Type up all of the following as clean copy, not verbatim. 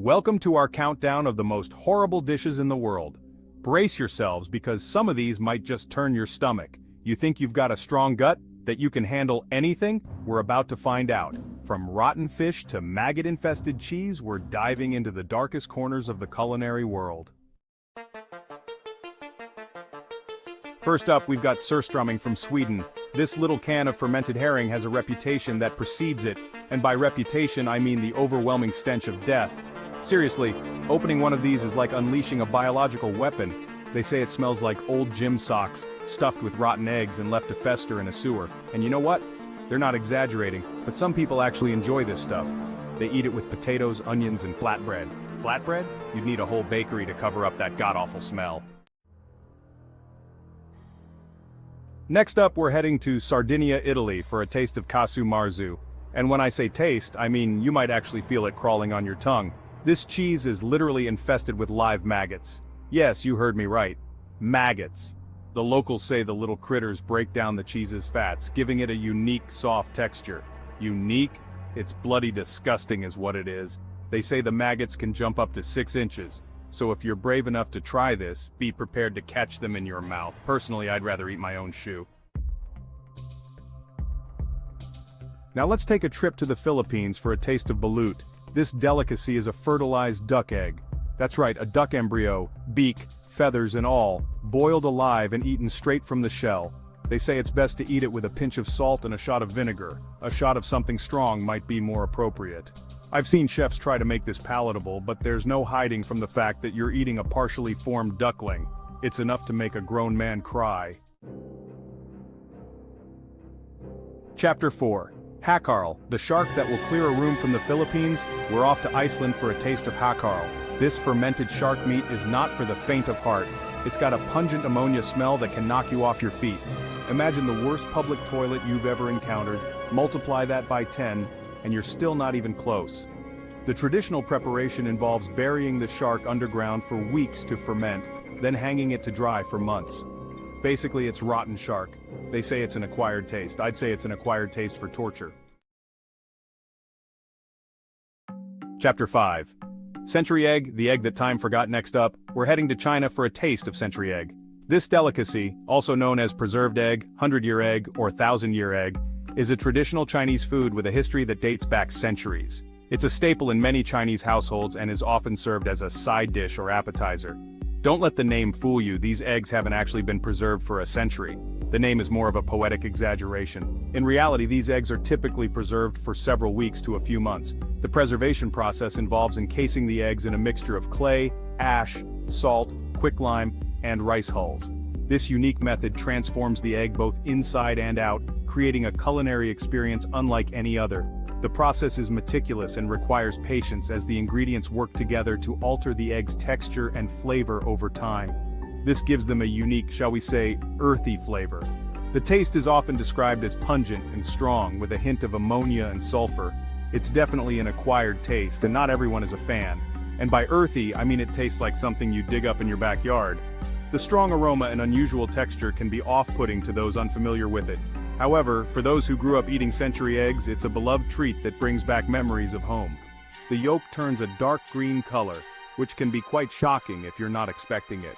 Welcome to our countdown of the most horrible dishes in the world. Brace yourselves because some of these might just turn your stomach. You think you've got a strong gut, that you can handle anything? We're about to find out. From rotten fish to maggot-infested cheese, we're diving into the darkest corners of the culinary world. First up, we've got surströmming from Sweden. This little can of fermented herring has a reputation that precedes it, and by reputation I mean the overwhelming stench of death. Seriously, opening one of these is like unleashing a biological weapon. They say it smells like old gym socks, stuffed with rotten eggs and left to fester in a sewer. And you know what? They're not exaggerating, but some people actually enjoy this stuff. They eat it with potatoes, onions, and flatbread. Flatbread? You'd need a whole bakery to cover up that god-awful smell. Next up, we're heading to Sardinia, Italy for a taste of casu marzu. And when I say taste, I mean you might actually feel it crawling on your tongue. This cheese is literally infested with live maggots. Yes, you heard me right. Maggots. The locals say the little critters break down the cheese's fats, giving it a unique, soft texture. Unique? It's bloody disgusting is what it is. They say the maggots can jump up to 6 inches. So if you're brave enough to try this, be prepared to catch them in your mouth. Personally, I'd rather eat my own shoe. Now let's take a trip to the Philippines for a taste of balut. This delicacy is a fertilized duck egg. That's right, a duck embryo, beak, feathers and all, boiled alive and eaten straight from the shell. They say it's best to eat it with a pinch of salt and a shot of vinegar. A shot of something strong might be more appropriate. I've seen chefs try to make this palatable, but there's no hiding from the fact that you're eating a partially formed duckling. It's enough to make a grown man cry. Chapter 4. Hakarl, the shark that will clear a room from the Philippines. We're off to Iceland for a taste of hakarl. This fermented shark meat is not for the faint of heart. It's got a pungent ammonia smell that can knock you off your feet. Imagine the worst public toilet you've ever encountered, multiply that by 10, and you're still not even close. The traditional preparation involves burying the shark underground for weeks to ferment, then hanging it to dry for months. Basically, it's rotten shark. They say it's an acquired taste. I'd say it's an acquired taste for torture. Chapter 5. Century egg, the egg that time forgot. Next up, we're heading to China for a taste of century egg. This delicacy, also known as preserved egg, 100-year egg, or 1,000-year egg, is a traditional Chinese food with a history that dates back centuries. It's a staple in many Chinese households and is often served as a side dish or appetizer. Don't let the name fool you, these eggs haven't actually been preserved for a century. The name is more of a poetic exaggeration. In reality, these eggs are typically preserved for several weeks to a few months. The preservation process involves encasing the eggs in a mixture of clay, ash, salt, quicklime, and rice hulls. This unique method transforms the egg both inside and out, creating a culinary experience unlike any other. The process is meticulous and requires patience as the ingredients work together to alter the egg's texture and flavor over time. This gives them a unique, shall we say, earthy flavor. The taste is often described as pungent and strong with a hint of ammonia and sulfur. It's definitely an acquired taste and not everyone is a fan. And by earthy, I mean it tastes like something you dig up in your backyard. The strong aroma and unusual texture can be off-putting to those unfamiliar with it. However, for those who grew up eating century eggs, it's a beloved treat that brings back memories of home. The yolk turns a dark green color, which can be quite shocking if you're not expecting it.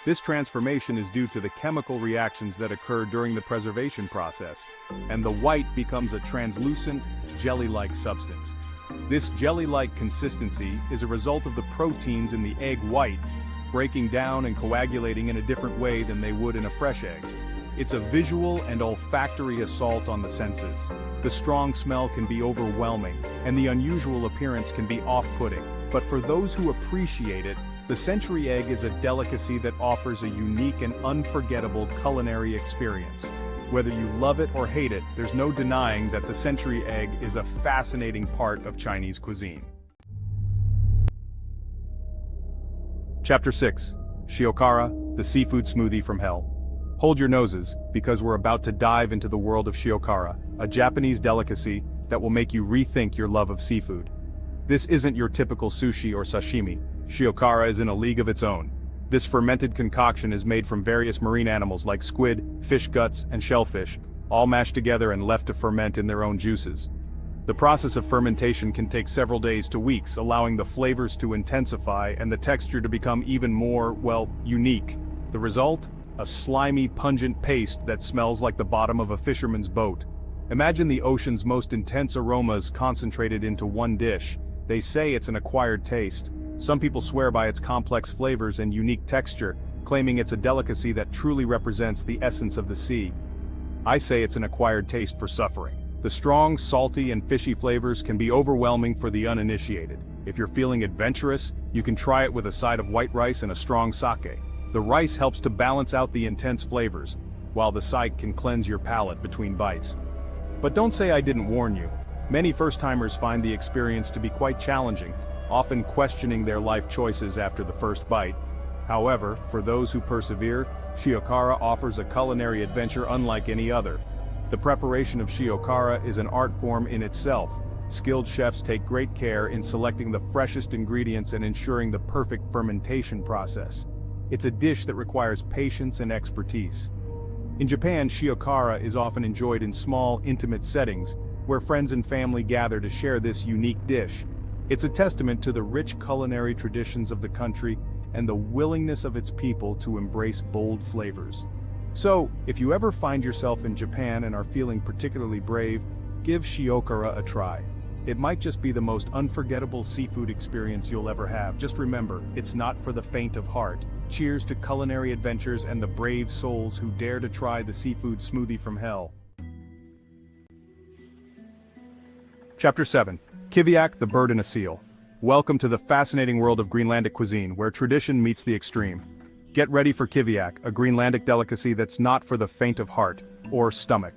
This transformation is due to the chemical reactions that occur during the preservation process, and the white becomes a translucent, jelly-like substance. This jelly-like consistency is a result of the proteins in the egg white breaking down and coagulating in a different way than they would in a fresh egg. It's a visual and olfactory assault on the senses. The strong smell can be overwhelming, and the unusual appearance can be off-putting. But for those who appreciate it, the century egg is a delicacy that offers a unique and unforgettable culinary experience. Whether you love it or hate it, there's no denying that the century egg is a fascinating part of Chinese cuisine. Chapter 6. Shiokara, the seafood smoothie from hell. Hold your noses, because we're about to dive into the world of shiokara, a Japanese delicacy that will make you rethink your love of seafood. This isn't your typical sushi or sashimi. Shiokara is in a league of its own. This fermented concoction is made from various marine animals like squid, fish guts, and shellfish, all mashed together and left to ferment in their own juices. The process of fermentation can take several days to weeks, allowing the flavors to intensify and the texture to become even more, well, unique. The result? A slimy, pungent paste that smells like the bottom of a fisherman's boat. Imagine the ocean's most intense aromas concentrated into one dish. They say it's an acquired taste. Some people swear by its complex flavors and unique texture, claiming it's a delicacy that truly represents the essence of the sea. I say it's an acquired taste for suffering. The strong, salty, and fishy flavors can be overwhelming for the uninitiated. If you're feeling adventurous, you can try it with a side of white rice and a strong sake. The rice helps to balance out the intense flavors, while the sake can cleanse your palate between bites. But don't say I didn't warn you. Many first-timers find the experience to be quite challenging, often questioning their life choices after the first bite. However, for those who persevere, shiokara offers a culinary adventure unlike any other. The preparation of shiokara is an art form in itself. Skilled chefs take great care in selecting the freshest ingredients and ensuring the perfect fermentation process. It's a dish that requires patience and expertise. In Japan, shiokara is often enjoyed in small, intimate settings, where friends and family gather to share this unique dish. It's a testament to the rich culinary traditions of the country and the willingness of its people to embrace bold flavors. So, if you ever find yourself in Japan and are feeling particularly brave, give shiokara a try. It might just be the most unforgettable seafood experience you'll ever have. Just remember, it's not for the faint of heart. Cheers to culinary adventures and the brave souls who dare to try the seafood smoothie from hell. Chapter 7. Kiviak, the bird and a seal. Welcome to the fascinating world of Greenlandic cuisine, where tradition meets the extreme. Get ready for kiviak, a Greenlandic delicacy that's not for the faint of heart or stomach.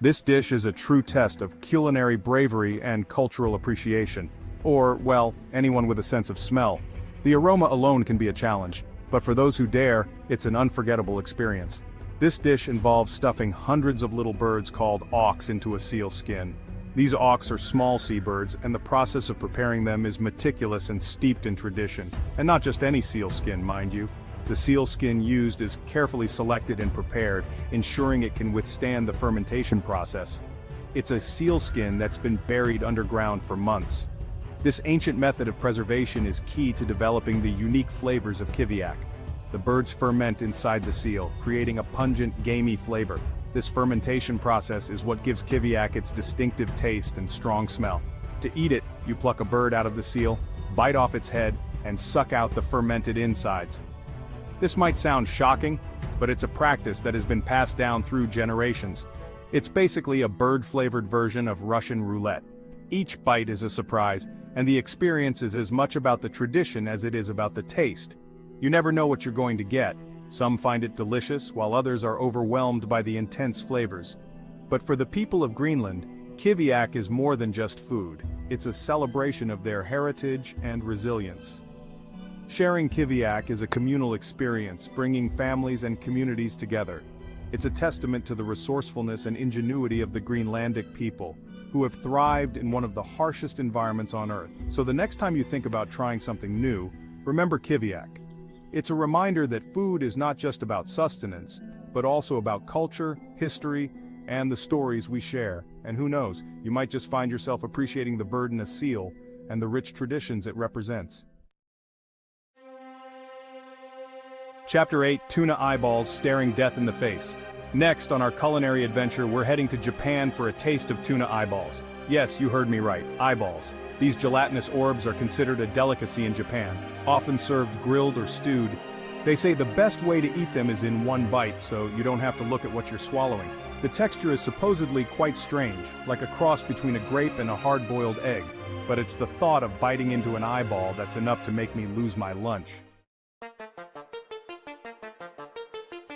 This dish is a true test of culinary bravery and cultural appreciation, or, well, anyone with a sense of smell. The aroma alone can be a challenge, but for those who dare, it's an unforgettable experience. This dish involves stuffing hundreds of little birds called auks into a seal skin. These auks are small seabirds, and the process of preparing them is meticulous and steeped in tradition. And not just any seal skin, mind you. The seal skin used is carefully selected and prepared, ensuring it can withstand the fermentation process. It's a seal skin that's been buried underground for months. This ancient method of preservation is key to developing the unique flavors of kiviak. The birds ferment inside the seal, creating a pungent, gamey flavor. This fermentation process is what gives kiviak its distinctive taste and strong smell. To eat it, you pluck a bird out of the seal, bite off its head, and suck out the fermented insides. This might sound shocking, but it's a practice that has been passed down through generations. It's basically a bird-flavored version of Russian roulette. Each bite is a surprise, and the experience is as much about the tradition as it is about the taste. You never know what you're going to get. Some find it delicious, while others are overwhelmed by the intense flavors. But for the people of Greenland, kiviak is more than just food. It's a celebration of their heritage and resilience. Sharing kiviak is a communal experience, bringing families and communities together. It's a testament to the resourcefulness and ingenuity of the Greenlandic people, who have thrived in one of the harshest environments on Earth. So the next time you think about trying something new, remember kiviak. It's a reminder that food is not just about sustenance, but also about culture, history, and the stories we share. And who knows, you might just find yourself appreciating the bird and a seal, and the rich traditions it represents. Chapter 8, Tuna Eyeballs Staring Death in the Face. Next on our culinary adventure, we're heading to Japan for a taste of tuna eyeballs. Yes, you heard me right, eyeballs. These gelatinous orbs are considered a delicacy in Japan, often served grilled or stewed. They say the best way to eat them is in one bite, so you don't have to look at what you're swallowing. The texture is supposedly quite strange, like a cross between a grape and a hard-boiled egg, but it's the thought of biting into an eyeball that's enough to make me lose my lunch.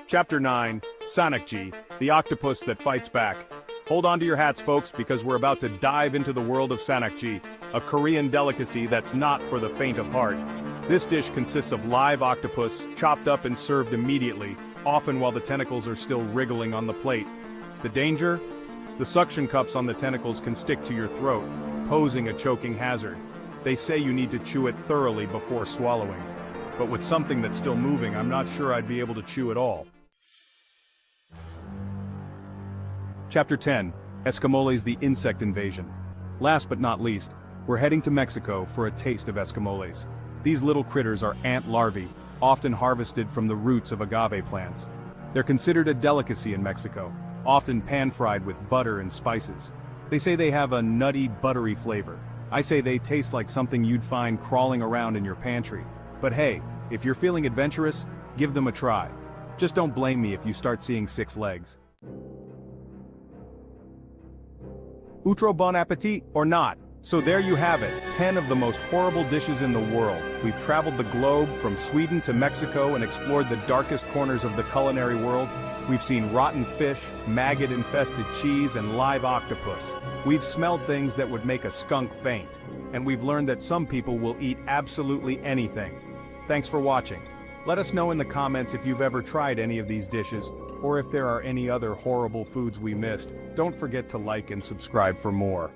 Chapter 9, Sanakji, the octopus that fights back. Hold on to your hats, folks, because we're about to dive into the world of Sanakji, a Korean delicacy that's not for the faint of heart. This dish consists of live octopus, chopped up and served immediately, often while the tentacles are still wriggling on the plate. The danger? The suction cups on the tentacles can stick to your throat, posing a choking hazard. They say you need to chew it thoroughly before swallowing. But with something that's still moving, I'm not sure I'd be able to chew at all. Chapter 10, Eskimoles, the Insect Invasion. Last but not least, we're heading to Mexico for a taste of escamoles. These little critters are ant larvae, often harvested from the roots of agave plants. They're considered a delicacy in Mexico, often pan-fried with butter and spices. They say they have a nutty, buttery flavor. I say they taste like something you'd find crawling around in your pantry. But hey, if you're feeling adventurous, give them a try. Just don't blame me if you start seeing 6 legs. Outro bon appetit or not? So there you have it, 10 of the most horrible dishes in the world. We've traveled the globe from Sweden to Mexico and explored the darkest corners of the culinary world. We've seen rotten fish, maggot-infested cheese, and live octopus. We've smelled things that would make a skunk faint. And we've learned that some people will eat absolutely anything. Thanks for watching. Let us know in the comments if you've ever tried any of these dishes, or if there are any other horrible foods we missed. Don't forget to like and subscribe for more.